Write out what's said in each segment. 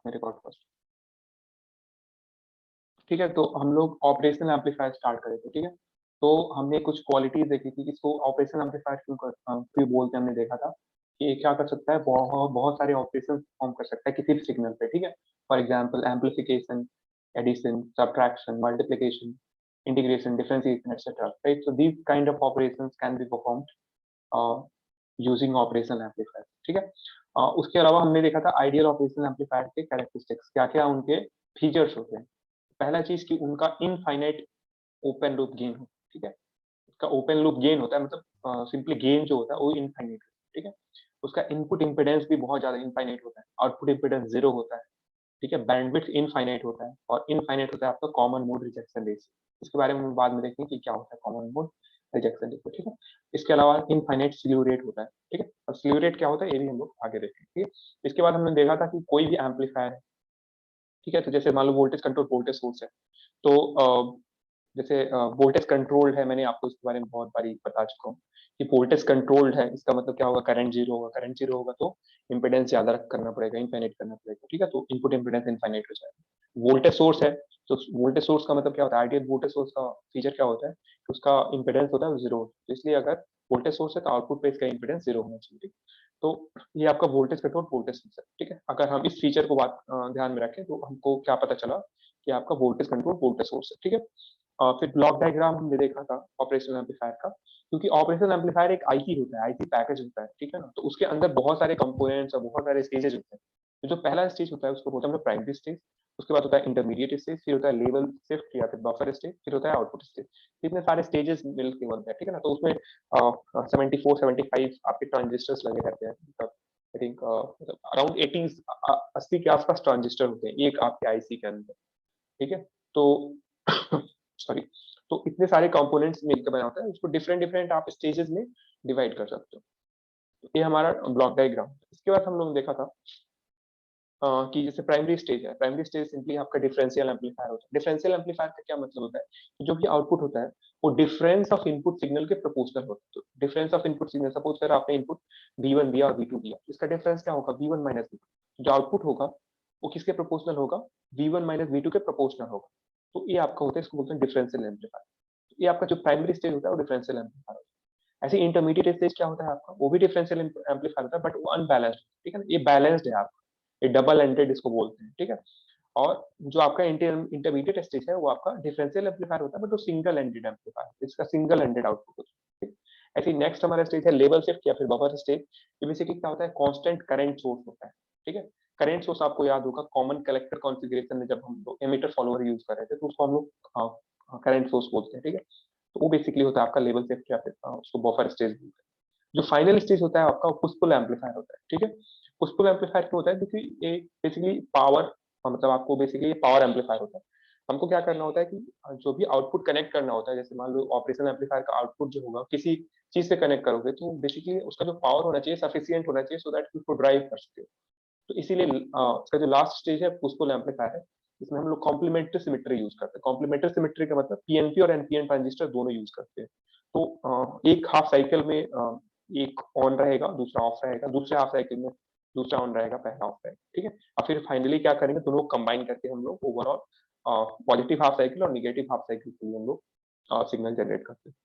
Record first. ठीक है, तो हम लोग ऑपरेशनल एम्पलीफायर स्टार्ट करे थे। ठीक है, तो हमने कुछ क्वालिटीज देखी थी, इसको ऑपरेशनल एम्पलीफायर क्यों बोलते हैं, हमने देखा था कि ये क्या कर सकता है, बहुत बहुत सारे ऑपरेशन परफॉर्म कर सकता है किसी भी सिग्नल पे। ठीक है, for example amplification, addition, subtraction, multiplication, integration, differentiation etcetera, right. So these kind of operations can be performed using operational amplifier. ठीक है, उसके अलावा हमने देखा था आइडियल ऑपरेशनल एम्पलीफायर के कैरेक्टरिस्टिक्स, क्या क्या उनके फीचर्स होते हैं। पहला चीज कि उनका इनफाइनाइट ओपन लूप गेन हो। ठीक है, उसका ओपन लूप गेन होता है, मतलब सिंपली गेन जो होता है वो इनफाइनाइट। ठीक है, उसका इनपुट इम्पिडेंस भी बहुत ज्यादा इनफाइनाइट होता है, आउटपुट इम्पिडेंस जीरो होता है। ठीक है, बैंडविड्थ इनफाइनाइट होता है, और इनफाइनाइट होता है आपका कॉमन मोड रिजेक्शन रेशियो। इसके बारे में हम बाद में देखेंगे कि क्या होता है कॉमन मोड रिजेक्शन रेशियो। ठीक है, इसके अलावा इनफाइनाइट स्लीव रेट होता है। ठीक है, और स्लीव रेट क्या होता है ये भी हम लोग आगे देखेंगे। ठीक है, इसके बाद हमने देखा था कि कोई भी एम्पलीफायर है, ठीक है, तो जैसे मान low voltage control voltage source है, तो जैसे वोल्टेज कंट्रोल्ड है, मैंने आपको इसके बारे में बहुत बारी बता चुका हूँ कि वोल्टेज कंट्रोल्ड है, इसका मतलब क्या होगा, करंट जीरो होगा। करंट जीरो होगा तो इम्पिडेंस ज्यादा करना पड़ेगा, इनफाइनाइट करना पड़ेगा। ठीक है, तो इनपुट इम्पिडेंस इनफाइनाइट हो जाएगा। वोल्टेज सोर्स है, तो वोल्टेज सोर्स का मतलब क्या होता है, आइडियल वोल्टेज सोर्स का फीचर क्या होता है कि उसका इम्पिडेंस होता है जीरो। तो इसलिए अगर वोल्टेज सोर्स है तो आउटपुट पे इसका इम्पिडेंस जीरो होना चाहिए। ठीक, तो ये आपका वोल्टेज कंट्रोल वोल्टेज सोर्स है। ठीक है, अगर हम इस फीचर को ध्यान में रखें तो हमको क्या पता चला कि आपका वोल्टेज कंट्रोल वोल्टेज सोर्स है। ठीक है, फिर ब्लॉक डायग्राम हमने देखा था ऑपरेशनल एम्पलीफायर का, क्योंकि ऑपरेशनल एम्पलीफायर एक आईसी होता है, आईसी पैकेज होता है। ठीक है ना, तो उसके अंदर बहुत सारे कंपोनेंट्स और बहुत सारे स्टेजेस होते हैं। तो जो पहला स्टेज होता है उसको बोलते हैं प्राइमरी स्टेज, उसके बाद होता है इंटरमीडिएट स्टेज, फिर होता है लेवल शिफ्ट या फिर बफर स्टेज, फिर होता है आउटपुट स्टेज। इतने सारे स्टेजेस मिलकर बनते हैं। ठीक है ना, तो उसमें 74-75 आपके ट्रांजिस्टर्स लगे रहते हैं, मतलब आई थिंक अराउंड 80 के आसपास ट्रांजिस्टर होते हैं एक आपके आईसी के अंदर। ठीक है, तो सॉरी, तो इतने सारे कंपोनेंट्स मिलकर बना होता है, उसको डिफरेंट डिफरेंट आप स्टेजेस में डिवाइड कर सकते हो। तो ये हमारा ब्लॉक डायग्राम। इसके बाद हम लोग ने देखा था कि जैसे प्राइमरी स्टेज है, प्राइमरी स्टेज सिंपली आपका डिफरेंशियल एम्पलीफायर होता है। डिफरेंशियल एम्पलीफायर का क्या मतलब होता है कि जो भी आउटपुट होता है वो डिफरेंस ऑफ इनपुट सिग्नल के प्रोपोर्शनल होता है। तो difference of input signal, suppose कर आपने इनपुट V1 दिया और V2 दिया, इसका डिफरेंस क्या होगा, V1 माइनस V2। जो आउटपुट होगा वो किसके प्रोपोर्शनल होगा, V1 माइनस V2 के प्रोपोर्शनल होगा। तो ये आपका होता है, इसको बोलते हैं डिफरेंशियल एम्पलीफायर। ये आपका जो प्राइमरी स्टेज होता है वो डिफरेंशियल एम्पलीफायर होता है। ऐसे इंटरमीडिएट स्टेज क्या होता है आपका, वो भी डिफरेंशियल एम्पलीफायर होता है, बट वो अनबैलेंस्ड। ठीक है ना, ये बैलेंस्ड है आपका, ये डबल एंडेड इसको बोलते हैं। ठीक है, और जो आपका इंटरमीडिएट स्टेज है वो आपका डिफरेंशियल एम्पलीफायर होता है, बट वो सिंगल एंडेड एम्पलीफायर, इसका सिंगल एंडेड आउटपुट होता है। ठीक? ऐसे नेक्स्ट हमारा स्टेज है लेवल शिफ्ट या फिर बफर स्टेज। ये बेसिकली क्या होता है, कांस्टेंट करंट सोर्स होता है। ठीक है, करंट सोर्स आपको याद होगा कॉमन कलेक्टर कॉन्फ़िगरेशन में जब हम लोग एमिटर फॉलोअर यूज कर रहे थे तो उसको हम लोग करंट सोर्स बोलते हैं। ठीक है, तो वो बेसिकली होता है आपका लेवल शिफ्ट या फिर उसको बफर स्टेज बोलते हैं। जो फाइनल स्टेज होता है आपका पुश पुल एम्पलीफायर होता है। ठीक है, पुश पुल एम्पलीफायर क्यों होता है, क्योंकि ये बेसिकली पावर, मतलब आपको बेसिकली पावर एम्पलीफायर होता है। हमको क्या करना होता है कि जो भी आउटपुट कनेक्ट करना होता है, जैसे मान लो ऑपरेशन एम्पलीफायर का आउटपुट जो होगा किसी चीज से कनेक्ट करोगे तो बेसिकली उसका जो पावर होना चाहिए सफिशियंट होना चाहिए, सो दैट उसको ड्राइव कर सके। तो इसीलिए इसका जो लास्ट स्टेज है पुश पुल एम्पलीफायर है, इसमें हम लोग कॉम्प्लीमेंट्री सिमेट्री यूज करते हैं। कॉम्प्लीमेंट्री सिमेट्री का मतलब पीएनपी और एनपीएन ट्रांजिस्टर दोनों यूज करते हैं। तो एक हाफ साइकिल में एक ऑन रहेगा दूसरा ऑफ रहेगा, दूसरे हाफ साइकिल में दूसरा ऑन रहेगा पहला ऑफ रहेगा। ठीक है, और फिर फाइनली क्या करेंगे, दोनों कंबाइन करके हम लोग ओवरऑल पॉजिटिव हाफ साइकिल और निगेटिव हाफ साइकिल के लिए हम लोग सिग्नल जनरेट करते हैं।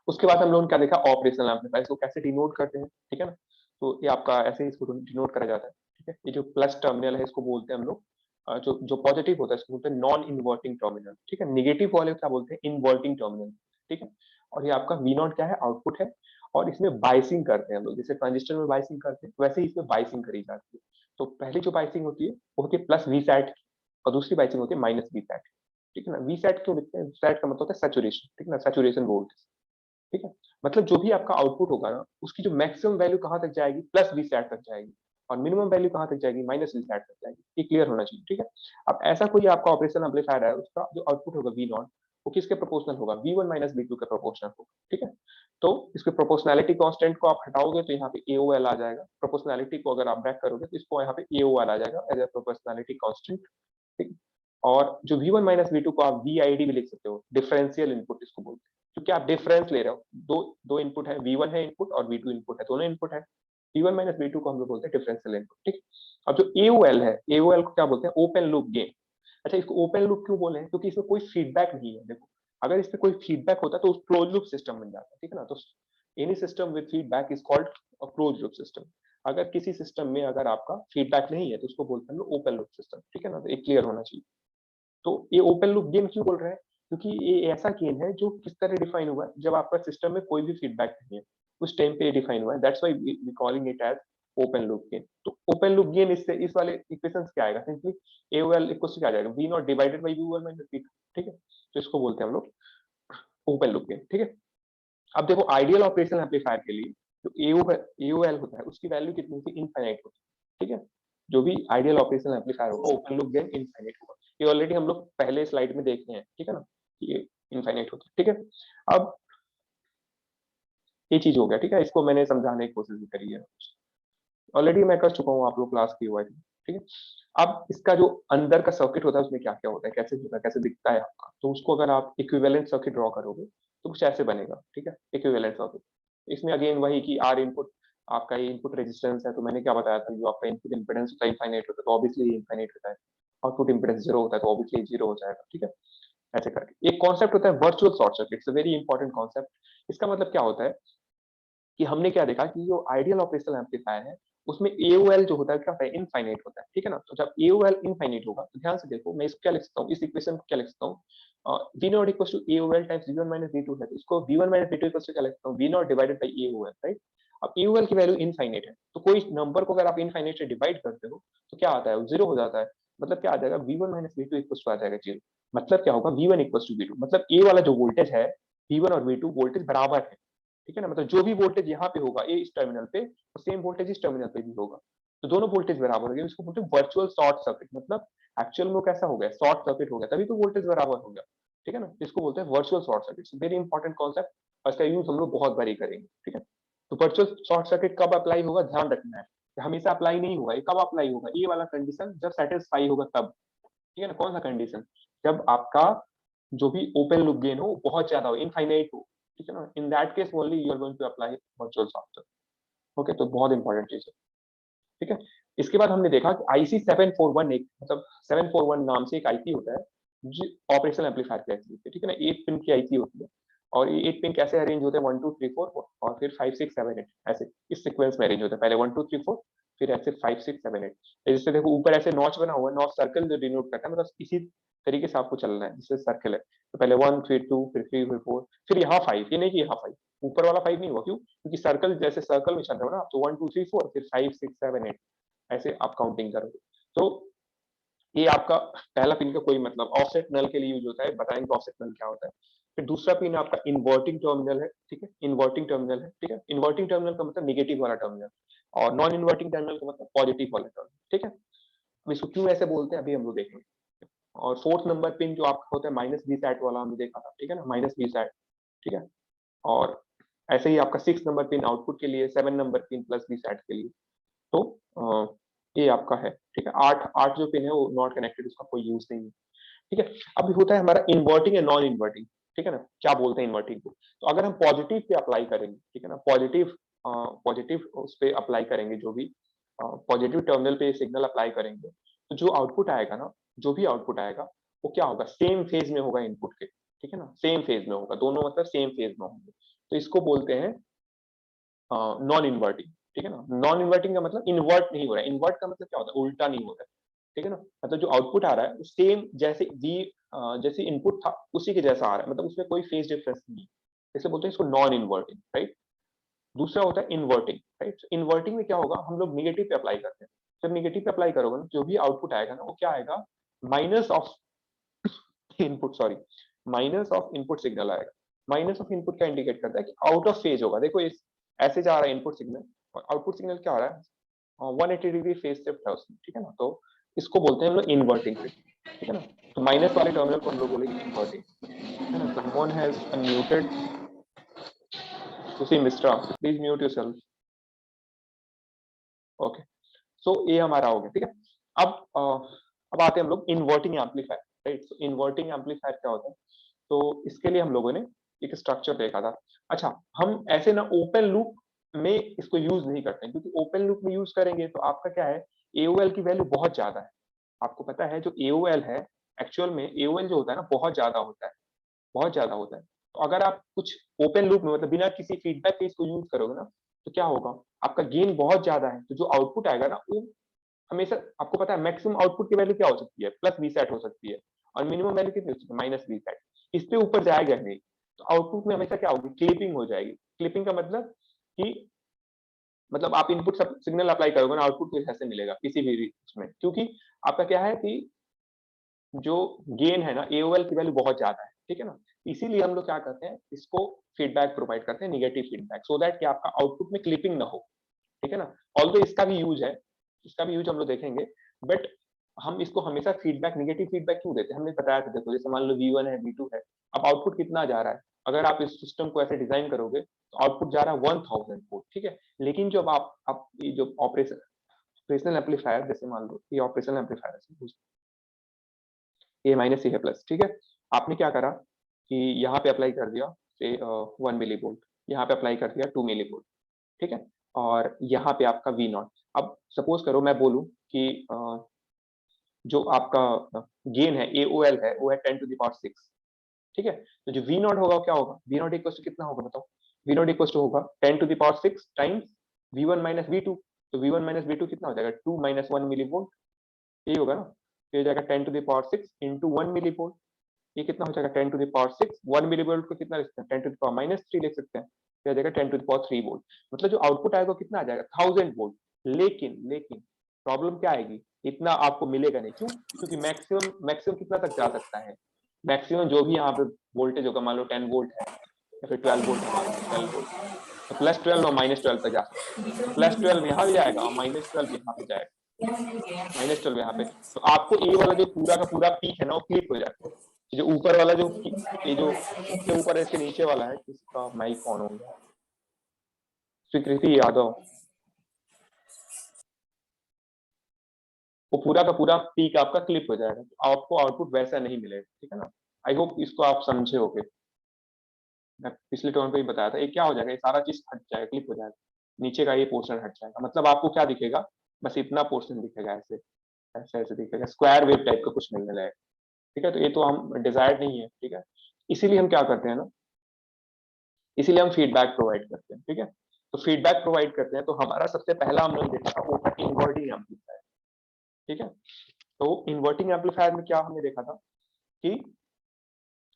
उसके बाद हम लोगों ने क्या देखा, ऑपरेशनल एम्पलीफायर इसको कैसे डिनोट करते हैं। ठीक है ना, तो ये आपका ऐसे ही इसको डिनोट करा जाता है। ठीक है, ये जो प्लस टर्मिनल है इसको बोलते हैं हम लोग जो पॉजिटिव होता है इसको बोलते हैं नॉन इन्वर्टिंग टर्मिनल। ठीक है, निगेटिव वाले क्या बोलते हैं, इन्वर्टिंग टर्मिनल। ठीक है, और ये आपका वी नॉट क्या है, आउटपुट है, और इसमें बाइसिंग करते हैं हम लोग, जैसे ट्रांजिस्टर में बाइसिंग करते हैं वैसे ही इसमें बाइसिंग करी जाती है। तो पहली जो बाइसिंग होती है वो होती है प्लस वी सैट, और दूसरी बाइसिंग होती है माइनस वी सैट। ठीक है ना, वी सैट क्यों लिखते हैं, सैट का मतलब होता है सैचुरेशन। ठीक है ना, सैचुरेशन वोल्टेज। ठीक है, मतलब जो भी आपका आउटपुट होगा ना उसकी जो मैक्सिमम वैल्यू कहां तक जाएगी, प्लस वी सैट तक जाएगी, और मिनिमम वैल्यू कहां तक जाएगी, माइनस वी सैट तक जाएगी। ये क्लियर होना चाहिए। ठीक है, अब ऐसा कोई आपका ऑपरेशन एम्पलीफायर है, उसका जो आउटपुट होगा वी नॉट वो किसके प्रोपोर्शनल होगा, V1 माइनस V2 के प्रोपोर्शनल होगा। ठीक है, तो इसके प्रोपोर्शनैलिटी कांस्टेंट को आप हटाओगे तो यहाँ पे AOL आ जाएगा, प्रोपोर्शनैलिटी को अगर आप बैक करोगे तो इसको यहाँ पे AOL आ जाएगा एज ए प्रोपोर्शनैलिटी कांस्टेंट। ठीक है? और जो V1 माइनस V2 को आप VID भी लिख सकते हो, डिफरेंशियल इनपुट इसको बोलते हैं, क्योंकि आप डिफरेंस ले रहे हो। दो दो इनपुट है, V1 है इनपुट और V2 इनपुट है, दोनों इनपुट है। V1 माइनस V2 को हम लोग बोलते हैं डिफरेंशियल इनपुट, ठीक। अब जो AOL है, AOL को क्या बोलते हैं, ओपन लूप गेन। अच्छा, इसको ओपन लूप क्यों बोले हैं, क्योंकि इसमें कोई फीडबैक नहीं है। देखो, अगर इसमें कोई फीडबैक होता तो क्लोज लूप सिस्टम बन जाता, ठीक है ना। तो any system with feedback is called a close loop system. अगर किसी सिस्टम में अगर आपका फीडबैक नहीं है तो उसको बोलते हैं ओपन लूप सिस्टम, ठीक है ना। तो एक क्लियर होना चाहिए। तो ये ओपन लूप गेन क्यों बोल रहे हैं, क्योंकि ये ऐसा गेन है जो किस तरह डिफाइन हुआ है, जब आपका सिस्टम में कोई भी फीडबैक नहीं है, उस टाइम पे डिफाइन हुआ है। That's why we calling it as open loop gain. तो ओपन लूप गेन इससे इस वाले इक्वेशन क्या आएगा, सिंपली AOL इक्वल टू क्या आ जाएगा, V not divided by V1 minus V2, ठीक है। तो इसको बोलते हैं हम लोग ओपन लूप गेन, ठीक है। अब देखो, आइडियल ऑपरेशनल एम्पलीफायर के लिए जो AOL होता है उसकी वैल्यू कितनी होती है, इनफाइनाइट होती है, ठीक है। जो भी आइडियल ऑपरेशनल एम्पलीफायर होगा ओपन लूप गेन इनफाइनाइट होगा। ये ऑलरेडी हम लोग पहले स्लाइड में देखे हैं, ठीक है ना, कि ये इनफाइनाइट होता है, ठीक है। अब ये चीज हो गया, ठीक है। इसको मैंने समझाने की कोशिश भी करी है, ऑलरेडी मैं कर चुका हूँ, आप लोग क्लास की हुआ है, ठीक है। अब इसका जो अंदर का सर्किट होता है उसमें क्या क्या होता है, कैसे होता है, कैसे दिखता है आपका, तो उसको अगर आप इक्विवेलेंट सर्किट ड्रॉ करोगे तो कुछ ऐसे बनेगा, ठीक है। इक्विवेलेंट सर्किट, इसमें अगेन वही कि आर इनपुट, आपका ये इनपुट रेजिस्टेंस है, तो मैंने क्या बताया था, जो आपका इनपुट इंपेडेंस होता है इनफाइनाइट होता है तो ऑब्वियसली इनफाइनाइट होता है। आउटपुट इंपेडेंस जीरो होता है तो ऑब्वियसली जीरो हो जाएगा, ठीक है। ऐसे करके एक कॉन्सेप्ट होता है virtual short circuit, it's a very important concept. इसका मतलब क्या होता है कि हमने क्या देखा कि जो आइडियल ऑपरेशनल एम्पलीफायर है उसमें AOL जो होता है क्या होता है, इनफाइनाइट होता है, ठीक है ना। तो जब AOL इनफाइनाइट होगा तो ध्यान से देखो, मैं इसको क्या लिख सकता हूँ, इस इक्वेशन को क्या लिख सकता हूँ, V naught equal to AOL times V1 minus V2 है, तो इसको V1 minus V2 equal to क्या लिख सकता हूँ, V not divided by AOL, right. अब AOL की वैल्यू इनफाइनाइट है, तो कोई नंबर को अगर आप इनफाइनाइट से डिवाइड करते हो तो क्या आता है, जीरो हो जाता है। मतलब क्या आ जाएगा, V1 minus V2 equal to आ जाएगा जीरो। मतलब क्या होगा, V1 इक्वल टू V2, मतलब ए वाला जो वोल्टेज है, V1 और V2 वोल्टेज बराबर है, ठीक है ना। मतलब जो भी वोल्टेज यहाँ पे होगा ए इस टर्मिनल पे, तो सेम वोल्टेज इस टर्मिनल पे भी होगा, तो दोनों वोल्टेज बराबर हो गए। इसको बोलते हैं वर्चुअल शॉर्ट सर्किट। मतलब एक्चुअल में कैसा हो गया, शॉर्ट सर्किट हो गया, तभी तो वोल्टेज बराबर हो गया, ठीक है ना। इसको बोलते हैं virtual short circuit, very important concept, और इसका यूज हम लोग बहुत बारी करेंगे, ठीक है। तो वर्चुअल शॉर्ट सर्किट कब अप्लाई होगा, ध्यान रखना है, हमेशा अप्लाई नहीं होगा। ये कब अप्लाई होगा, ये वाला कंडीशन जब सेटिस्फाई होगा तब, ठीक है ना। कौन सा कंडीशन, जब आपका जो भी ओपन लूप गेन हो बहुत ज्यादा हो, इनफाइनाइट हो, ठीक है ना। In that case only you are going to apply virtual short circuit, okay. तो बहुत इंपॉर्टेंट चीज है, ठीक है। इसके बाद हमने देखा कि IC 741, एक मतलब 741 नाम से एक आईसी होता है जो ऑपरेशनल एम्पलीफायर की आईसी होती है, ठीक है ना। 8 पिन की आईसी होती है, और ये 8 पिन कैसे अरेंज होते हैं, 1 2 3 4 और फिर 5 6 7 8, ऐसे इस सीक्वेंस में अरेंज होते हैं, पहले 1 2 3 4, फिर ऐसे 5 6 7 8। जैसे देखो ऊपर ऐसे नॉच बना हुआ है, नॉच सर्कल जो डिनोट करता है, मतलब इसी तरीके से आपको चलना है, जैसे सर्कल है, तो पहले 1 फिर 2 फिर 3 फिर 4, फिर यहाँ 5, ये नहीं कि यहाँ 5, ऊपर वाला 5 नहीं हुआ, क्यों, क्योंकि सर्कल जैसे सर्कल में चल रहा हो ना, तो 1 2 3 4 फिर 5 6 7 8, ऐसे आप काउंटिंग करोगे। तो ये आपका पहला पिन का कोई मतलब ऑफसेट नल के लिए यूज होता है, बताएंगे ऑफसेट नल क्या होता है। फिर दूसरा पिन आपका इन्वर्टिंग टर्मिनल है, ठीक है, इन्वर्टिंग टर्मिनल है, ठीक है। इन्वर्टिंग टर्मिनल का मतलब नेगेटिव वाला टर्मिनल, और नॉन इन्वर्टिंग टर्मिनल का मतलब पॉजिटिव वाला टर्मिनल, ठीक है। अब इसको क्यों ऐसे बोलते हैं अभी हम लोग देखेंगे। और फोर्थ नंबर पिन जो आपका होता है माइनस बी सैट वाला, हमने देखा था, ठीक है ना, माइनस बी सैट, ठीक है। और ऐसे ही आपका 6 नंबर पिन आउटपुट के लिए, 7 number pin plus B sat के लिए। तो ये आपका है, ठीक है। आठ आठ जो पिन है वो नॉट कनेक्टेड, उसका कोई यूज नहीं है, ठीक है। अब होता है हमारा इन्वर्टिंग या नॉन इन्वर्टिंग, ठीक है ना। क्या बोलते हैं इन्वर्टिंग को, तो अगर हम पॉजिटिव पे अप्लाई करेंगे, ठीक है ना, पॉजिटिव पॉजिटिव उस पे अप्लाई करेंगे, जो भी पॉजिटिव टर्मिनल पे सिग्नल अप्लाई करेंगे, तो जो आउटपुट आएगा ना, जो भी आउटपुट आएगा वो क्या होगा, सेम फेज में होगा इनपुट के, ठीक है ना, सेम फेज में होगा, दोनों मतलब सेम फेज में होंगे। तो इसको बोलते हैं नॉन इन्वर्टिंग, ठीक है ना। नॉन इन्वर्टिंग का मतलब इन्वर्ट नहीं हो रहा है, इन्वर्ट का मतलब क्या होता है, उल्टा नहीं होता है, ठीक है ना। मतलब जो आउटपुट आ रहा है सेम जैसे वी जैसे इनपुट था उसी के जैसा आ रहा है, मतलब उसमें कोई फेज डिफरेंस नहीं है, इसे बोलते हैं इसको नॉन इन्वर्टिंग, राइट। दूसरा होता है इन्वर्टिंग, राइट। इन्वर्टिंग में क्या होगा, हम लोग निगेटिव पे अप्लाई करते हैं। जब निगेटिव पे अप्लाई करोगे ना, जो भी आउटपुट आएगा ना वो क्या आएगा, minus of input, sorry, minus of input signal आएगा। माइनस ऑफ इनपुट क्या इंडिकेट करता है कि आउट ऑफ फेज होगा। देखो इस ऐसे जा रहा है इनपुट सिग्नल, और आउटपुट सिग्नल क्या आ रहा है, 180 डिग्री फेज शिफ्ट है उसमें, ठीक है ना। तो इसको बोलते हैं हम लोग इन्वर्टिंग पे, ठीक है ना। तो माइनस वाले टर्मिनल को हम लोग बोलेंगे इन्वर्टिंग, है ना। Someone has unmuted, Susi Mishra, please mute yourself, okay. So ये हमारा हो गया, ठीक है। अब अब आते हैं हम लोग इन्वर्टिंग एम्पलीफायर, राइट। सो इन्वर्टिंग एम्पलीफायर क्या होता है, तो इसके लिए हम लोगों ने एक स्ट्रक्चर देखा था। अच्छा, हम ऐसे ना ओपन लूप में इसको यूज नहीं करते हैं, क्योंकि ओपन लूप में यूज करेंगे तो आपका क्या है, एओएल की वैल्यू बहुत ज्यादा है। आपको पता है जो एओएल है, एक्चुअल में एओएल जो होता है ना बहुत ज्यादा होता है, बहुत ज्यादा होता है। तो अगर आप कुछ ओपन लूप में मतलब बिना किसी फीडबैक के इसको यूज करोगे ना, तो क्या होगा, आपका गेन बहुत ज्यादा है, तो जो आउटपुट आएगा ना वो हमेशा, आपको पता है मैक्सिमम आउटपुट की वैल्यू क्या हो सकती है, प्लस वी सेट हो सकती है, और मिनिमम वैल्यू कितनी हो सकती है, माइनस वी सेट। इससे ऊपर जाएगा नहीं, तो आउटपुट में हमेशा क्या होगी, क्लिपिंग हो जाएगी। क्लिपिंग का मतलब कि मतलब आप इनपुट सिग्नल अप्लाई करोगे ना, आउटपुट कुछ ऐसे मिलेगा किसी भी उसमें, क्योंकि आपका क्या है कि जो गेन है ना एओएल की वैल्यू बहुत ज्यादा है, ठीक है ना। इसीलिए हम लोग क्या करते हैं, इसको फीडबैक प्रोवाइड करते हैं, निगेटिव फीडबैक, सो दैट कि आपका आउटपुट में क्लिपिंग ना हो, ठीक है ना। ऑल्दो इसका भी यूज है, इसका भी यूज हम लोग देखेंगे, बट हम इसको हमेशा फीडबैक, निगेटिव फीडबैक क्यों देते हैं, हमने बताया था, देखो जैसे मान लो V1 है, V2 है, अब आउटपुट कितना जा रहा है, अगर आप इस सिस्टम को ऐसे डिजाइन करोगे तो आउटपुट जा रहा है 1000 वोल्ट, ठीक है। लेकिन जब आप ये जो ऑपरेशनल एम्पलीफायर, जैसे मान लो ये ऑपरेशनल एम्पलीफायर है, ए माइनस सी है प्लस, ठीक है। आपने क्या करा कि यहाँ पे अप्लाई कर दिया से 1 मिली वोल्ट, यहाँ पे अप्लाई कर दिया 2 मिली वोल्ट, ठीक है। और यहाँ पे आपका वी नॉट, अब सपोज करो मैं बोलूं कि जो आपका गेन है एओएल है वो है 10⁻6, ठीक है। तो जो वी नॉट होगा क्या होगा, वी नॉट इक्वल टू कितना होगा बताओ, वी नॉट इक्वल टू होगा 10⁻6 टाइम्स V1 माइनस V2, तो V1 माइनस V2 कितना हो जाएगा, 2 माइनस 1 मिली वोल्ट, यही होगा ना। तो ये हो जाएगा 10⁻6 इंटू 1 मिली वोल्ट, ये कितना हो जाएगा 10⁻6, 1 मिली वोल्ट को कितना लिख सकते हैं, 10⁻³ लिख सकते हैं, तो आ जाएगा 10⁻3 वोल्ट। मतलब जो आउटपुट आएगा कितना आ जाएगा 1000 वोल्ट। लेकिन लेकिन प्रॉब्लम क्या आएगी, इतना आपको मिलेगा नहीं, क्यों, क्योंकि मैक्सिमम मैक्सिमम कितना तक जा सकता है, मैक्सिमम जो भी यहाँ पे वोल्टेज होगा, मान लो 10 वोल्ट है या फिर 12 वोल्ट है, मान लो 12 वोल्ट, तो +12 और -12 तक जा सकता है। तो +12 यहाँ भी जाएगा और -12 यहाँ पे जाएगा, -12 यहाँ पे, तो आपको ए वाला जो पूरा का पूरा पीक है ना वो क्लिप हो जाएगा। जो ऊपर वाला जो ये जो इसके ऊपर है, इसके नीचे वाला है, किसका माइक ऑन हो गया, स्वीकृति यादव, वो पूरा का पूरा पीक आपका क्लिप हो जाएगा, तो आपको आउटपुट वैसा नहीं मिलेगा, ठीक है ना। आई होप इसको आप समझे होगे, मैं पिछले टर्न पे ही बताया था, ये क्या हो जाएगा, ये सारा चीज हट जाएगा, क्लिप हो जाएगा, नीचे का ये पोर्शन हट जाएगा, मतलब आपको क्या दिखेगा, बस इतना पोर्शन दिखेगा, ऐसे ऐसे ऐसे दिखेगा, स्क्वायर वेव टाइप का कुछ मिलने लगेगा, ठीक है। तो ये तो हम डिजायर्ड नहीं है, ठीक है। इसीलिए हम क्या करते हैं ना, इसीलिए हम फीडबैक प्रोवाइड करते हैं, ठीक है। तो फीडबैक प्रोवाइड करते हैं, तो हमारा सबसे पहला हम लोग देखा था वो था इन्वर्टिंग एम्पलीफायर, ठीक है। तो इन्वर्टिंग एम्पलीफायर में क्या हमने देखा था कि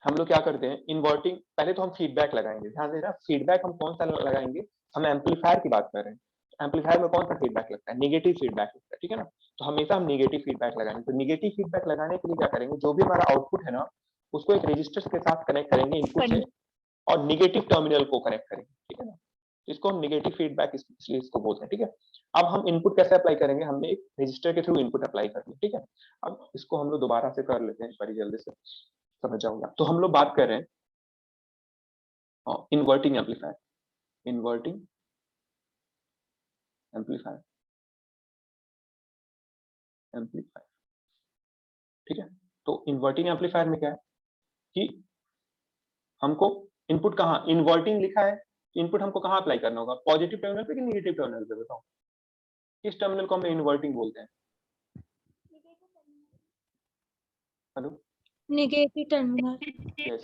हम लोग क्या करते हैं, इन्वर्टिंग पहले तो हम फीडबैक लगाएंगे, ध्यान देना फीडबैक हम कौन सा लगाएंगे, हम एम्पलीफायर की बात कर रहे हैं। एम्पलीफायर में कौन सा फीडबैक लगता है, निगेटिव फीडबैक लगता है, ठीक है ना। तो हमेशा हम निगेटिव फीडबैक लगाएंगे, तो निगेटिव फीडबैक लगाने के लिए क्या करेंगे, जो भी हमारा आउटपुट है ना उसको एक रजिस्टर के साथ कनेक्ट करेंगे इनपुट से, और निगेटिव टर्मिनल को कनेक्ट करेंगे, ठीक है ना। तो इसको हम निगेटिव फीडबैक इसलिए इसको बोलते हैं, ठीक है। अब हम इनपुट कैसे अप्लाई करेंगे, हमने एक रजिस्टर के थ्रू इनपुट अप्लाई कर लिया, ठीक है। अब इसको हम लोग दोबारा से कर लेते हैं बड़ी जल्दी से, समझ जाऊंगा। तो हम लोग बात कर रहे हैं inverting amplifier, inverting amplifier, amplifier, ठीक है। तो इन्वर्टिंग एम्पलीफायर में क्या है कि हमको इनपुट कहाँ, इन्वर्टिंग लिखा है, इनपुट हमको कहाँ अप्लाई करना होगा, पॉजिटिव टर्मिनल पे कि निगेटिव टर्मिनल पे, बताओ किस टर्मिनल को हम इन्वर्टिंग बोलते हैं, हेलो, नेगेटिव टर्मिनल। यस।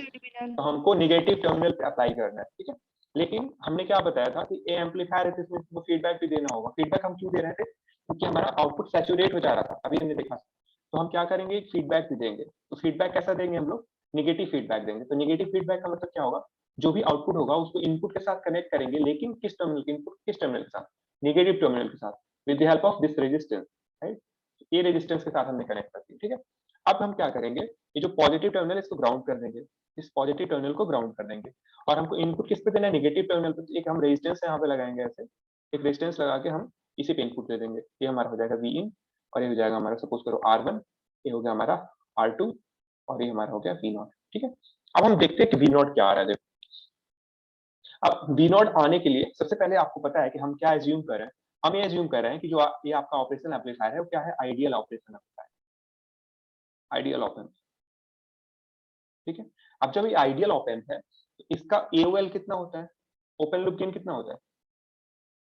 तो हमको निगेटिव टर्मिनल पे अप्लाई करना है, ठीक है। लेकिन हमने क्या बताया था कि ए एम्पलीफायर है तो इसमें हमको फीडबैक भी देना होगा। फीडबैक हम क्यों दे रहे थे, क्योंकि हमारा आउटपुट सैचुरेट हो जा रहा था, अभी हमने देखा। तो हम क्या करेंगे, फीडबैक भी देंगे। तो फीडबैक कैसा देंगे हम लोग, निगेटिव फीडबैक देंगे। तो निगेटिव फीडबैक का मतलब क्या होगा, जो भी आउटपुट होगा उसको इनपुट के साथ कनेक्ट करेंगे, लेकिन किस टर्मिनल के, इनपुट किस टर्मिनल के साथ, निगेटिव टर्मिनल के साथ, with the help of this resistance, right. ये रेजिस्टेंस के साथ हमने कनेक्ट कर दिया, ठीक है। अब हम क्या करेंगे, ये जो पॉजिटिव टर्मिनल है इसको ग्राउंड कर देंगे, इस पॉजिटिव टर्मिनल को ग्राउंड कर देंगे, और हमको इनपुट किस पे देना है, निगेटिव टर्मिनल पे। एक हम रेजिस्टेंस यहाँ पे लगाएंगे, ऐसे एक रेजिस्टेंस लगा के हम इसी पे इनपुट दे देंगे। ये हमारा हो जाएगा वी इन, और ये हो जाएगा हमारा सपोज करो R1, ये हो गया हमारा R2, और ये हमारा हो गया वी नॉट, ठीक है। अब हम देखते हैं कि वी नॉट क्या आ रहा है, देखो। अब वी नॉट आने के लिए सबसे पहले आपको पता है कि हम क्या एज्यूम कर रहे हैं, हम ये एज्यूम कर रहे हैं कि जो ये आपका ऑपरेशनल एम्पलीफायर है वो क्या है, ideal operational amplifier, ideal op amp, ठीक है। अब जब ये आइडियल ऑप एम्प है तो इसका एओएल कितना होता है, ओपन लूप गेन कितना होता है,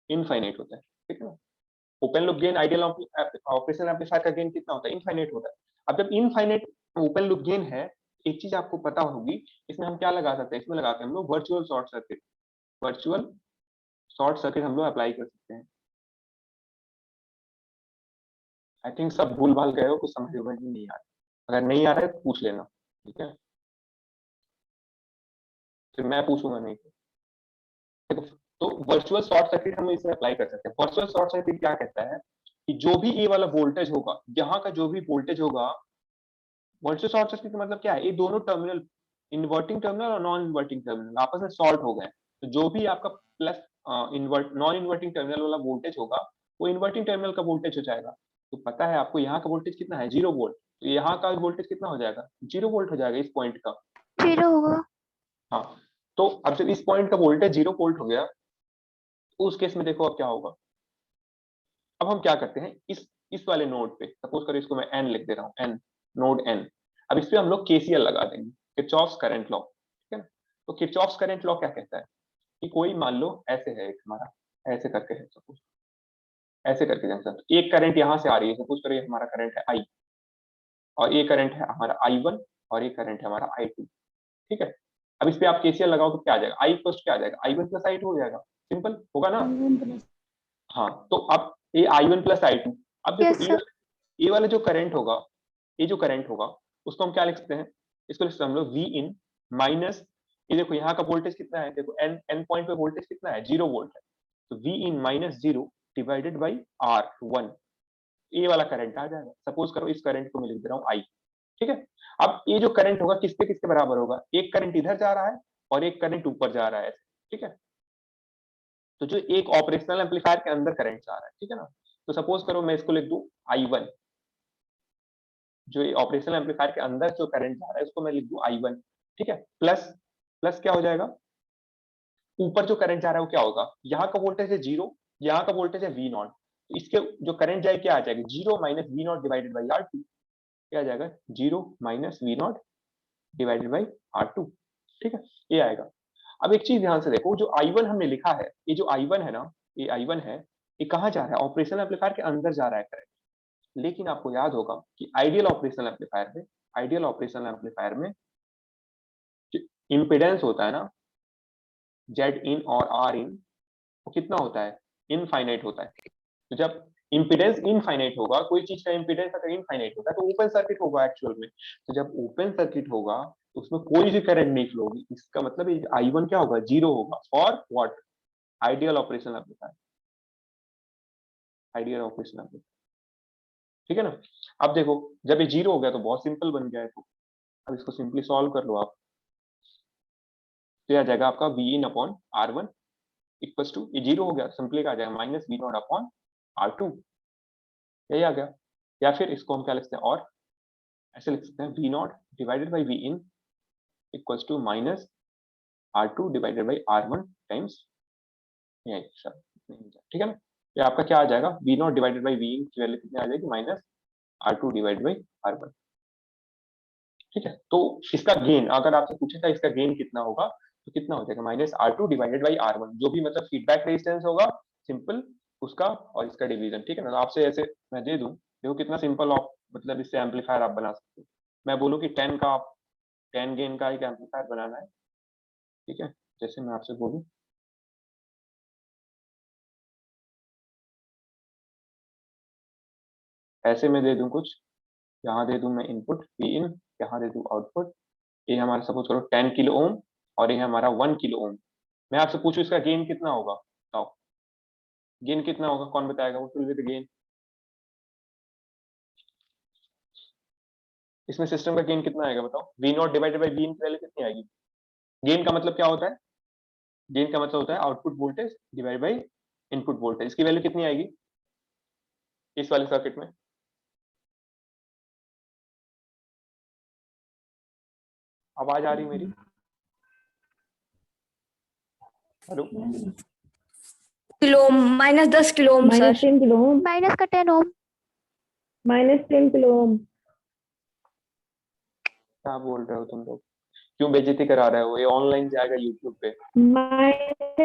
इनफाइनाइट होता है, ठीक है ना। Open loop gain ideal operational amplifier का गेन कितना होता है, इनफाइनाइट होता है। अब जब इनफाइनाइट ओपन लूप गेन है, एक चीज आपको पता होगी, इसमें हम क्या लगा सकते हैं, इसमें लगाते हैं हम लोग virtual short circuit, virtual short circuit हम लोग अप्लाई कर सकते हैं। आई थिंक सब भूल भाल गए हो, कुछ समझ में नहीं आ रहा, अगर नहीं आ रहा है तो पूछ लेना, ठीक है, फिर मैं पूछूंगा नहीं तो। देखो, तो वर्चुअल शॉर्ट सर्किट हम इसमें अप्लाई कर सकते हैं। वर्चुअल शॉर्ट सर्किट क्या कहता है कि जो भी ये वाला वोल्टेज होगा, यहाँ का जो भी वोल्टेज होगा, वर्चुअल शॉर्ट सर्किट का मतलब क्या है, ये दोनों टर्मिनल, इन्वर्टिंग टर्मिनल और नॉन इन्वर्टिंग टर्मिनल आपस में शॉर्ट हो गए, तो जो भी आपका प्लस नॉन इन्वर्टिंग टर्मिनल वाला वोल्टेज होगा, वो इन्वर्टिंग टर्मिनल का वोल्टेज हो जाएगा। तो पता है आपको यहाँ का वोल्टेज कितना है, 0 वोल्ट, तो यहाँ का वोल्टेज कितना हो जाएगा, 0 वोल्ट हो जाएगा इस पॉइंट का। 0 होगा। हाँ, तो अब जब इस पॉइंट का वोल्टेज 0 वोल्ट हो गया, तो उस केस में देखो अब क्या होगा। अब हम क्या करते हैं, इस वाले नोड पे सपोज करो, इसको मैं एन लिख दे रहा हूँ, एन, नोड एन। अब इस पे हम लोग केसीएल लगा देंगे, किरचॉफ्स करंट लॉ, ठीक है ना। तो किरचॉफ्स करंट लॉ क्या कहता है कि कोई मान लो ऐसे है, एक हमारा ऐसे करके है, सपोज ऐसे करके जैसा, तो एक करंट यहाँ से आ रही है, सपोज करो ये हमारा करंट है आई, और ये करंट है हमारा I1, और ये करंट है हमारा I2, ठीक है। अब इस पे आप केसीएल लगाओ तो क्या आ जाएगा, आई फर्स्ट क्या आ जाएगा, I1 प्लस I2 हो जाएगा, सिंपल होगा ना। हाँ, तो अब ये I1 प्लस I2, अब देखो यस सर। ये वाला जो करंट होगा, ये जो करंट होगा, उसको हम क्या लिख सकते हैं, इसको लिख सकते हैं हम लोग वी इन माइनस, ये देखो यहाँ का वोल्टेज कितना है, देखो एन एन पॉइंट पे वोल्टेज कितना है, 0 वोल्ट है, तो V in minus 0 divided by R1, ये वाला करंट आ जाएगा। सपोज करो इस करंट को मैं लिख दे रहा हूँ आई, ठीक है। अब ये जो करंट होगा किसके किसके बराबर होगा, एक करंट इधर जा रहा है और एक करंट ऊपर जा रहा है, ठीक है। तो जो एक ऑपरेशनल एम्पलीफायर के अंदर करंट जा रहा है, ठीक है ना, तो सपोज करो मैं इसको लिख दूं I1, जो ऑपरेशनल एम्पलीफायर के अंदर जो करंट जा रहा है उसको मैं लिख दूं I1, ठीक है, प्लस प्लस क्या हो जाएगा, ऊपर जो करंट जा रहा है वो क्या होगा, यहाँ का वोल्टेज है 0, यहाँ का वोल्टेज है V0, तो इसके जो करंट जाए क्या आ जाएगा, 0 minus V0 divided by R2, क्या आ जाएगा, 0 minus V0 divided by R2, ठीक है, ये आएगा। अब एक चीज ध्यान से देखो, जो I1 हमने लिखा है, ये जो I1 है ना, ये I1 है, ये कहाँ जा रहा है, ऑपरेशनल एम्पलीफायर के अंदर जा रहा है करंट। लेकिन आपको याद होगा कि आइडियल ऑपरेशनल एम्पलीफायर में जो इम्पीडेंस होता है ना, जेड इन और आर इन, वो कितना होता है, इनफाइनाइट होता है। तो जब इम्पीडेंस इनफाइनाइट होगा, कोई चीज का इम्पीडेंस अगर इनफाइनाइट होता है तो ओपन सर्किट होगा एक्चुअल में। तो जब ओपन सर्किट होगा तो उसमें कोई भी करंट नहीं फ्लो होगी, इसका मतलब I1 क्या होगा, 0 होगा for what, ideal operational amplifier, ideal operational amplifier, ठीक है ना। अब देखो जब ये 0 हो गया तो बहुत सिंपल बन गया है, तो अब इसको सिंपली सॉल्व कर लो आप, तो आ जाएगा आपका V in upon R1 equal to, ये 0 हो गया, सिंपली आ जाएगा माइनस V0 अपॉन R2, यही आ गया। या फिर इसको हम क्या लिख सकते हैं, और ऐसे लिख सकते हैं V0 divided by V in equal to minus R2 divided by R1 times, ठीक है ना। ये आपका क्या आ जाएगा, V0 डिवाइडेड बाई वी इन की वैल्यू कितनी आ जाएगी, minus R2 divided by R1, ठीक है। तो इसका गेन अगर आपसे पूछेगा इसका गेन कितना होगा, तो कितना हो जाएगा, minus R2 divided by R1, जो भी मतलब फीडबैक रेजिस्टेंस होगा सिंपल उसका, और इसका डिवीजन, ठीक है ना। तो आपसे ऐसे मैं दे दूं, देखो कितना सिंपल आप मतलब इससे एम्पलीफायर आप बना सकते हो। मैं बोलूँ कि 10 का आप 10 गेन का एक एम्पलीफायर बनाना है, ठीक है, जैसे मैं आपसे बोलूँ, ऐसे मैं दे दूं कुछ, यहाँ दे दूं मैं इनपुट पी इन, यहाँ दे दूं आउटपुट, ये हमारा सपोज करो 10 किलो ओम, और ये हमारा 1 किलो ओम। मैं आपसे पूछूं इसका गेन कितना होगा, बताओ गेन कितना होगा, कौन बताएगा, वो विल बी द गेन, इसमें सिस्टम का गेन कितना आएगा बताओ, V0 डिवाइडेड बाई वी इन की वैल्यू कितनी आएगी। गेन का मतलब क्या होता है, गेन का मतलब होता है output voltage divide by input voltage, इसकी वैल्यू कितनी आएगी इस वाले सर्किट में, आवाज आ रही मेरी, hello, kilo -10 kilo ohm minus sir. 10 kilo ohm, minus का 10 ओम। Minus 10 kilo ohm. क्या बोल रहे हो तुम लोग, क्यों बेइज्जती करा रहे हो, ये ऑनलाइन जाएगा यूट्यूब पे। माइनस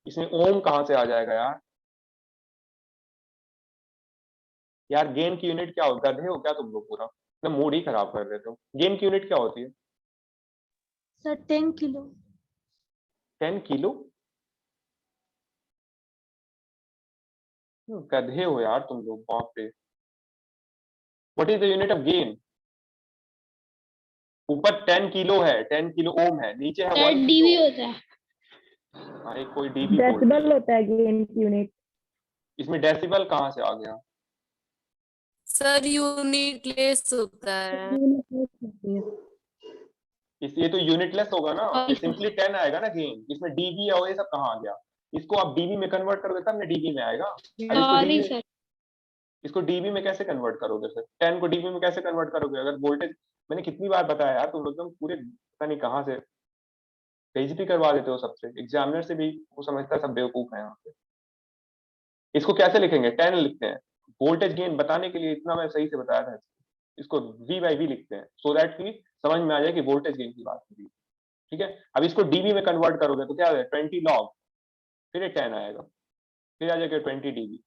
इसमें ओम कहां से आ जाएगा यार? यार गेन की यूनिट क्या हो? गधे हो क्या तुम लोग? पूरा मतलब मूड ही खराब कर देते हो। गेन की यूनिट क्या होती है? Sir 10 kilo. 10 किलो? गधे हो यार तुम लोग, बाप रे। What is the unit of gain? ऊपर 10 किलो है, 10 किलो ओम है, नीचे है 1 डीवी किलो। होता है। भाई कोई डीबी बोल रही डेसिबल है। होता है गेन की यूनिट। इसमें डेसिबल कहाँ से आ गया? सर यूनिट लेस होता है। ये तो यूनिटलेस होगा ना, ये और सिंपली 10 आएगा ना गेन। इसमें डीबी और ये सब कहाँ आ गया? इसको आप डीबी में कन्वर्ट करोगे तब ना डीबी में आएगा। अब सॉरी सर। इसको डीबी में कैसे कन्वर्ट करोगे? फिर 10 को डीबी में कैसे कन्वर्ट करोगे अगर वोल्टेज? मैंने कितनी बार बताया यार, तुम लोग एकदम पूरे पता नहीं कहाँ से बेइज्जती करवा देते हो सबसे। एग्जामिनर से भी वो समझता है सब बेवकूफ है यहाँ पे। इसको कैसे लिखेंगे? 10 लिखते हैं। वोल्टेज गेन बताने के लिए इतना मैं सही से बताया था। इसको वी बाई वी लिखते हैं सो दैट की समझ में आ जाए कि वोल्टेज गेन की बात हो रही है। ठीक है, अब इसको डीबी में कन्वर्ट करोगे तो क्या है? 20 लॉग, फिर ये 10 आएगा, फिर आ जाएगा 20 डीबी।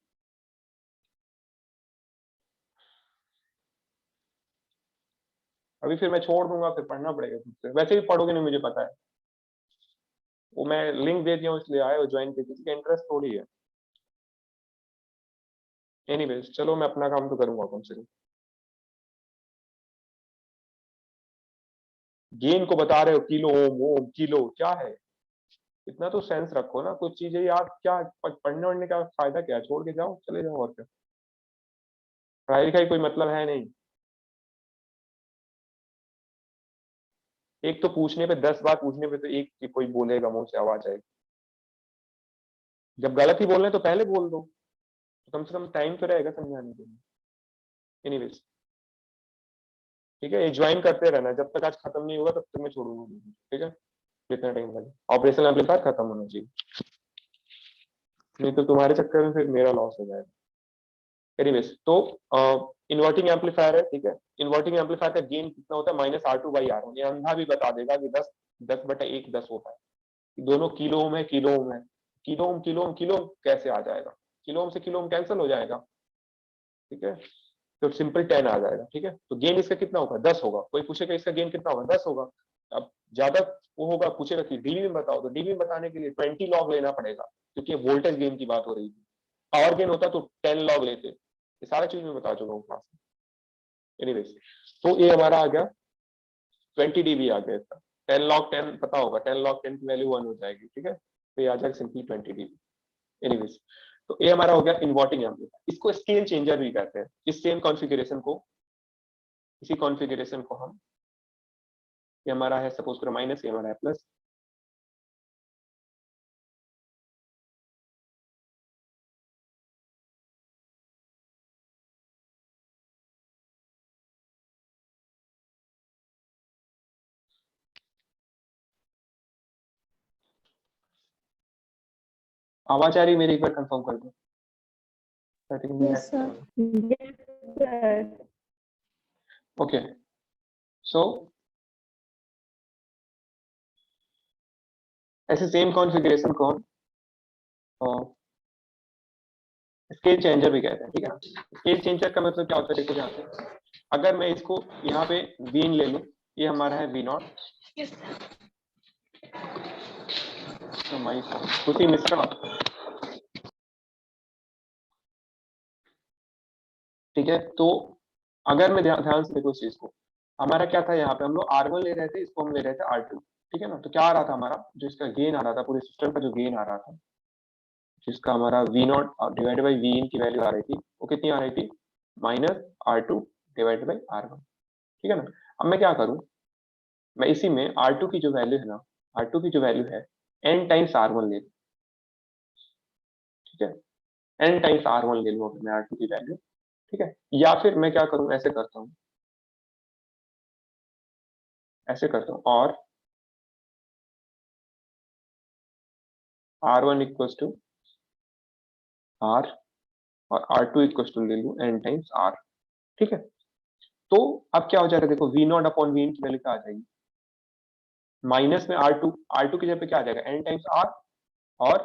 अभी फिर मैं छोड़ दूंगा, फिर पढ़ना पड़ेगा खुद से। वैसे भी पढ़ोगे नहीं मुझे पता है। वो मैं लिंक दे दिया हूँ इसलिए आए और ज्वाइन किया, किसी का इंटरेस्ट थोड़ी है। एनीवेज चलो, मैं अपना काम तो करूंगा कम से कम। गेन को बता रहे हो किलो ओम, ओम किलो क्या है? इतना तो सेंस रखो ना। कुछ चीजें याद क्या पढ़ने वढ़ने का फायदा क्या है? छोड़ के जाओ, चले जाओ, और क्या। पढ़ाई लिखाई कोई मतलब है नहीं। एक तो पूछने पे 10 बार पूछने पे तो एक कोई बोलेगा, मुंह से आवाज आएगी। जब गलत ही बोल रहे हैं तो पहले बोल दो, तो कम से कम टाइम तो रहेगा समझाने के लिए। एनीवेज ठीक है, ये ज्वाइन करते रहना। जब तक आज खत्म नहीं होगा तब तक मैं छोड़ूंगा नहीं, ठीक है? जितना टाइम लगे। ऑपरेशनल एम्पलीफायर खत्म होना चाहिए, नहीं तो तुम्हारे चक्कर में फिर मेरा लॉस हो जाएगा। एनीवेज तो इन्वर्टिंग एम्पलीफायर है, ठीक है। इन्वर्टिंग एम्पलीफायर का गेन कितना होता है? -R2/R1। ये अंधा भी बता देगा कि 10/1 10 होता है। दोनों किलो ओम है, किलो ओम है। Kilo ohm kilo ohm kilo ohm कैसे आ जाएगा? किलो ओम से किलो ओम कैंसिल हो जाएगा, ठीक है। तो सिंपल 10 आ जाएगा, ठीक है। तो गेन इसका कितना होगा? 10 होगा। कोई पूछेगा इसका गेन कितना होगा? 10 होगा। अब ज्यादा वो होगा, पूछेगा कि डीबी में बताओ, तो डीबी में बताने के लिए 20 लॉग लेना पड़ेगा, क्योंकि वोल्टेज गेन की बात हो रही थी। पावर गेन होता तो 10 लॉग लेते। ये सारा चीज मैं बता चुका हूँ क्लास में। एनीवेज तो ये हमारा आ गया 20 डीबी आ गया इसका। 10 लॉग 10 पता होगा, 10 लॉग 10 की वैल्यू 1 हो जाएगी, ठीक है। तो ये आ जाएगा सिंपली 20 डीबी। एनीवेज तो ये हमारा हो गया इन्वर्टिंग एम्पलीफायर। इसको स्केल चेंजर भी कहते हैं। इस सेम कॉन्फ़िगरेशन को, इसी कॉन्फ़िगरेशन को हम, ये हमारा है सपोज करो माइनस, ये हमारा है प्लस। आवाज आ रही मेरी? एक बार कंफर्म कर दो। I think yes sir. Okay. So ऐसे सेम कॉन्फ़िगरेशन को हम स्केल चेंजर भी कहते हैं, ठीक है। स्केल चेंजर का मतलब क्या होता है? देखो यहाँ पे अगर मैं इसको यहाँ पे वीन ले लूं, ये हमारा है V0। खुशी मिश्रा, ठीक है। तो अगर मैं ध्यान से देखो इस चीज को, हमारा क्या था? यहाँ पे हम लोग R1 ले रहे थे, इसको हम ले रहे थे R2, ठीक है ना। तो क्या आ रहा था हमारा? जो इसका गेन आ रहा था, पूरे सिस्टम का जो गेन आ रहा था, जिसका हमारा V0 डिवाइडेड बाई Vin की वैल्यू आ रही थी, वो कितनी आ रही थी? -R2 डिवाइडेड बाई R1, ठीक है ना। अब मैं क्या करूं? मैं इसी में R2 की जो वैल्यू है ना, R2 की जो वैल्यू है n टाइम्स R1 ले लूं, ठीक है। n टाइम्स R1 ले लूं अगर मैं R2 की वैल्यू, ठीक है। या फिर मैं क्या करूं? ऐसे करता हूं, ऐसे करता हूं, और R1 इक्वल्स टू R और R2 इक्वल्स टू ले लूं n टाइम्स R, ठीक है। तो अब क्या हो जाएगा? देखो V0 अपॉन Vin की वैल्यू क्या आ जाएगी? माइनस में R2 की जगह पे क्या आ जाएगा? n टाइम्स R और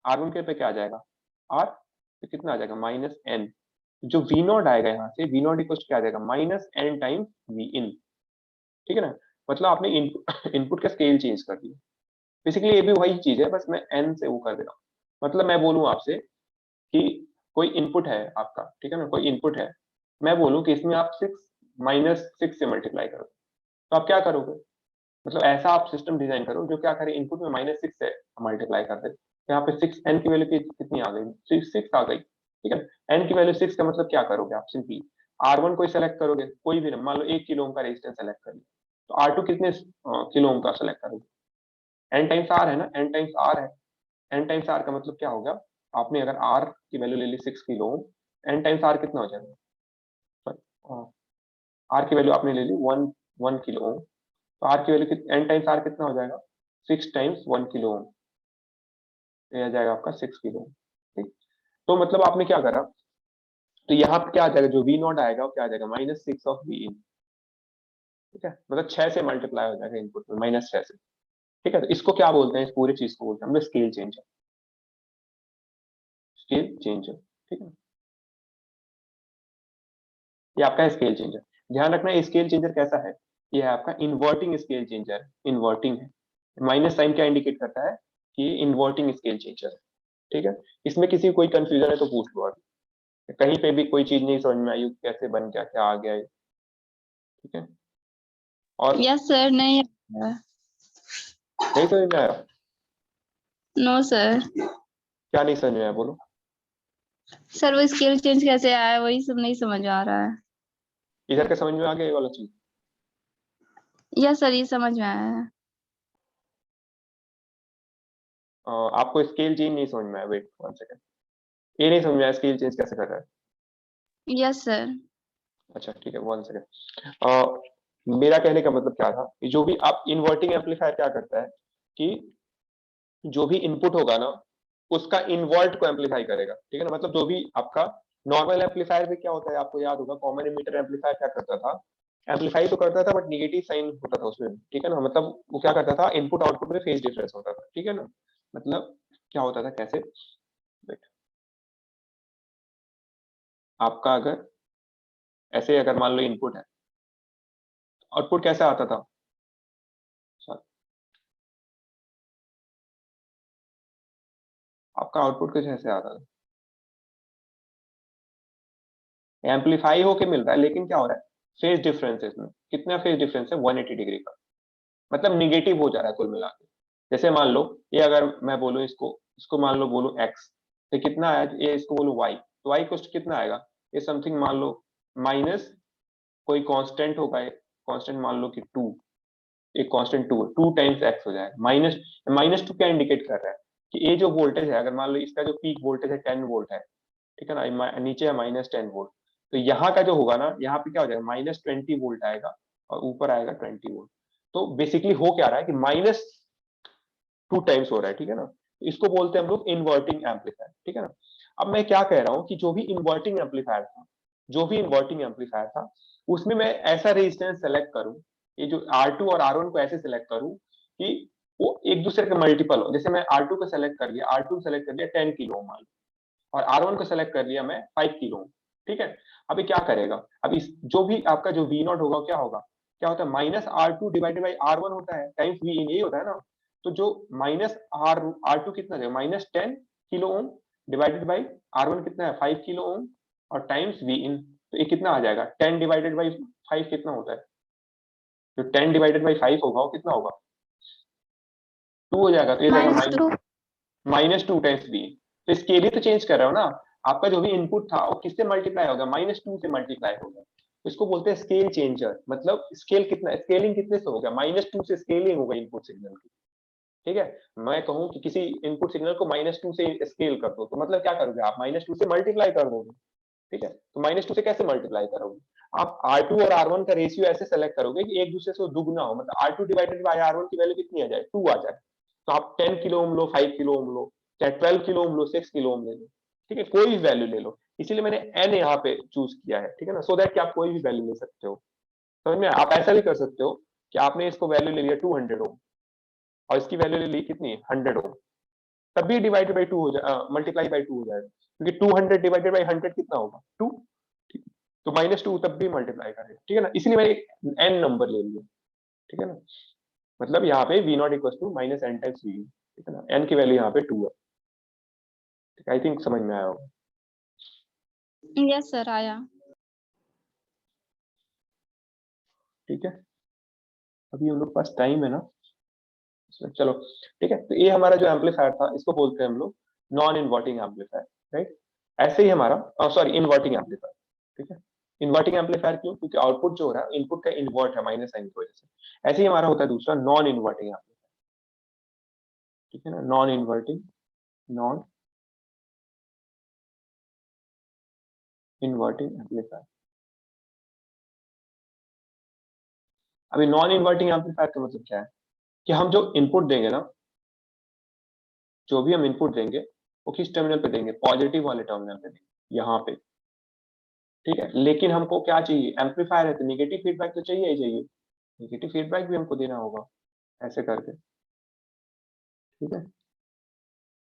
R1 के पे क्या आ जाएगा R, तो कितना आ जाएगा माइनस n, जो V नॉट आएगा यहाँ से V नॉट इक्वल क्या आ जाएगा माइनस n टाइम्स V इन, ठीक है ना। मतलब आपने इनपुट का स्केल चेंज कर दिया। बेसिकली ये भी वही चीज है, बस मैं n से वो कर दे रहा हूँ। मतलब मैं बोलूँ आपसे कि कोई इनपुट है आपका, ठीक है ना, कोई इनपुट है, मैं बोलूँ कि इसमें आप 6 से मल्टीप्लाई करो, तो आप क्या करोगे, मतलब ऐसा आप सिस्टम डिजाइन करो जो क्या करे, इनपुट में -6 से मल्टीप्लाई कर दे। तो यहाँ पे 6 n की वैल्यू कितनी आ गई, 6 आ गई, ठीक है। n की वैल्यू 6 का मतलब क्या करोगे आप, सिंपली R1 कोई सेलेक्ट करोगे, कोई भी, मान लो 1 किलो ओम का रेजिस्टेंस सेलेक्ट कर लिया, तो R2 कितने किलो ओम का सेलेक्ट करोगे, n टाइम्स R है ना, n टाइम्स R है, n टाइम्स R का मतलब क्या होगा, आपने अगर R की वैल्यू ले ली 6 kilo ohm, n times R कितना हो जाएगा, R की वैल्यू आपने ले ली 1 किलो ओम, तो R की वैल्यू n टाइम्स R कितना हो जाएगा, 6 टाइम्स 1 किलो ओम, ये आ जाएगा आपका 6 किलो ओम, ठीक। तो मतलब आपने क्या करा, तो यहाँ पे क्या आ जाएगा, जो V नॉट आएगा वो क्या आ जाएगा -6 ऑफ V इन, ठीक है, मतलब 6 से मल्टीप्लाई हो जाएगा इनपुट में -6 से, ठीक है। तो इसको क्या बोलते हैं, इस पूरी चीज को बोलते हैं हम स्केल चेंजर, स्केल चेंजर, ठीक है। ये आपका स्केल चेंजर, ध्यान रखना है स्केल चेंजर कैसा है, ये है आपका इन्वर्टिंग स्केल चेंजर, इन्वर्टिंग है, माइनस साइन क्या इंडिकेट करता है कि इन्वर्टिंग स्केल चेंजर है, ठीक है। इसमें किसी कोई कंफ्यूजन है तो पूछ लो, अभी कहीं पे भी कोई चीज नहीं समझ में आई, कैसे बन गया, क्या आ गया, ठीक है। और यस सर, नहीं नहीं समझ में आया, नो सर। क्या नहीं समझ में आया बोलो। सर वो स्केल चेंज कैसे आया वही सब नहीं समझ आ रहा है। इधर के समझ में आ गया ये वाला चीज, यस सर, ये समझ में आया है। आपको स्केल चेंज नहीं समझ में आया, वेट 1 सेकंड, ये नहीं समझ में आया स्केल चेंज कैसे कर रहा है, यस सर। अच्छा ठीक है 1 सेकंड। मेरा कहने का मतलब क्या था, जो भी आप इन्वर्टिंग एम्पलीफायर क्या करता है कि जो भी इनपुट होगा ना उसका इन्वर्ट को एम्पलीफाई करेगा, ठीक है ना। मतलब जो भी आपका नॉर्मल एम्पलीफायर भी क्या होता है, आपको याद होगा कॉमन एमिटर एम्पलीफायर क्या करता था, एम्पलीफाई तो करता था बट निगेटिव साइन होता था उसमें, ठीक है ना। मतलब वो क्या करता था, इनपुट आउटपुट में फेज डिफरेंस होता था, ठीक है ना। मतलब क्या होता था, कैसे, Wait. आपका अगर ऐसे अगर मान लो इनपुट है, आउटपुट कैसा आता था, Sorry. आपका आउटपुट कुछ ऐसे आता था, एम्पलीफाई होके मिल रहा है लेकिन क्या हो रहा है, फेज डिफरेंस है इसमें, कितना फेज डिफरेंस है 180 डिग्री का, मतलब निगेटिव हो जा रहा है कुल मिला के। जैसे मान लो ये अगर मैं बोलूं इसको इसको मान लो बोलूं x, तो कितना आया, ये इसको बोलूं y, तो y कोस्ट कितना आएगा, ये समथिंग मान लो माइनस कोई कांस्टेंट होगा, कांस्टेंट मान लो कि 2, एक कांस्टेंट 2 है, 2 टाइम्स x हो जाएगा, -2 क्या इंडिकेट कर रहा है कि ये जो वोल्टेज है, अगर मान लो इसका जो पीक वोल्टेज है 10 वोल्ट है, ठीक है ना, नीचे है -10 वोल्ट, तो यहाँ का जो होगा ना, यहाँ पे क्या हो जाएगा -20 वोल्ट आएगा और ऊपर आएगा 20 वोल्ट। तो बेसिकली हो क्या रहा है कि -2 टाइम्स हो रहा है, ठीक है ना। तो इसको बोलते हैं हम लोग इन्वर्टिंग एम्पलीफायर, ठीक है ना। अब मैं क्या कह रहा हूँ कि जो भी इन्वर्टिंग एम्पलीफायर था, जो भी इन्वर्टिंग एम्पलीफायर था, उसमें मैं ऐसा रेजिस्टेंस सेलेक्ट करूं, ये जो R2 और R1 को ऐसे सेलेक्ट करूं कि वो एक दूसरे के मल्टीपल हो। जैसे मैं R2 को सेलेक्ट कर लिया, R2 सेलेक्ट कर लिया 10 किलो ओम मान लो, और R1 को सेलेक्ट कर लिया मैं 5 किलो ओम, ठीक है। अभी क्या करेगा, अब इस जो भी आपका जो V नॉट होगा क्या होगा, क्या होता है -R2 डिवाइडेड बाई R1 होता है टाइम्स V इन, यही होता है ना। तो जो R2 कितना है -10 kilo ohm divided by R1 कितना है 5 किलो ओम और टाइम्स V इन, तो ये कितना आ जाएगा 10 डिवाइडेड बाई 5 कितना होता है, जो 10 डिवाइडेड बाई 5 होगा वो कितना होगा 2 हो जाएगा, तो ये जाएगा -2। -2 टाइम्स V। तो इसके भी तो चेंज कर रहे हो ना, आपका जो भी इनपुट था वो किससे मल्टीप्लाई होगा, -2 से मल्टीप्लाई होगा। तो इसको बोलते हैं स्केल चेंजर, मतलब स्केल कितना, स्केलिंग कितने से होगा, -2 से स्केलिंग होगा इनपुट सिग्नल की, ठीक है। मैं कहूं कि किसी इनपुट सिग्नल को -2 से स्केल कर दो, तो मतलब क्या करोगे आप, -2 से मल्टीप्लाई कर दोगे, ठीक है। तो -2 से कैसे मल्टीप्लाई करोगे, आप R2 और R1 का रेशियो ऐसे सेलेक्ट करोगे कि एक दूसरे से दुगना हो, मतलब R2 डिवाइडेड बाय R1 की वैल्यू कितनी आ जाए 2 आ जाए। तो आप 10 किलो ओम लो, 5 किलो ओम लो, चाहे 12 किलो ओम लो, 6 किलो ओम ले लो, ठीक है, कोई भी वैल्यू ले लो। इसीलिए मैंने n यहाँ पे चूज किया है, ठीक है ना, सो दैट कि आप कोई भी वैल्यू ले सकते हो। समझ में, आप ऐसा भी कर सकते हो कि आपने इसको वैल्यू ले लिया 200 ओम और इसकी वैल्यू ले ली कितनी 100 ओम, तब भी डिवाइडेड बाई 2 हो जाए, मल्टीप्लाई बाई 2 हो जाएगा, क्योंकि 200 डिवाइडेड बाई 100 कितना होगा 2, ठीक है? तो -2 तब भी मल्टीप्लाई करेगा, ठीक है ना, इसलिए मैंने n नंबर ले लिया, ठीक है ना, मतलब यहाँ पे v naught equal to minus N times V, ठीक है ना, n की वैल्यू यहाँ पे 2 है, ठीक है, आई थिंक समझ में आया होगा। यस सर आया। ठीक है, अभी हम लोग के पास टाइम है ना, चलो ठीक है। तो ये हमारा जो एम्पलीफायर था इसको बोलते हैं हम लोग नॉन इन्वर्टिंग एम्पलीफायर, राइट। ऐसे ही हमारा सॉरी इन्वर्टिंग एम्पलीफायर, ठीक है। इन्वर्टिंग एम्पलीफायर क्यों? क्योंकि आउटपुट जो हो रहा है इनपुट का इन्वर्ट है माइनस साइन की वजह से। ऐसे ही हमारा होता है दूसरा नॉन इन्वर्टिंग एम्पलीफायर, ठीक है ना, non inverting, non inverting amplifier. अभी नॉन इन्वर्टिंग एम्पलीफायर का मतलब क्या है कि हम जो इनपुट देंगे ना, जो भी हम इनपुट देंगे वो किस टर्मिनल पे देंगे? पॉजिटिव वाले टर्मिनल पे देंगे, यहाँ पे, ठीक है। लेकिन हमको क्या चाहिए? एम्पलीफायर है तो नेगेटिव फीडबैक तो चाहिए ही चाहिए, नेगेटिव फीडबैक भी हमको देना होगा ऐसे करके, ठीक है।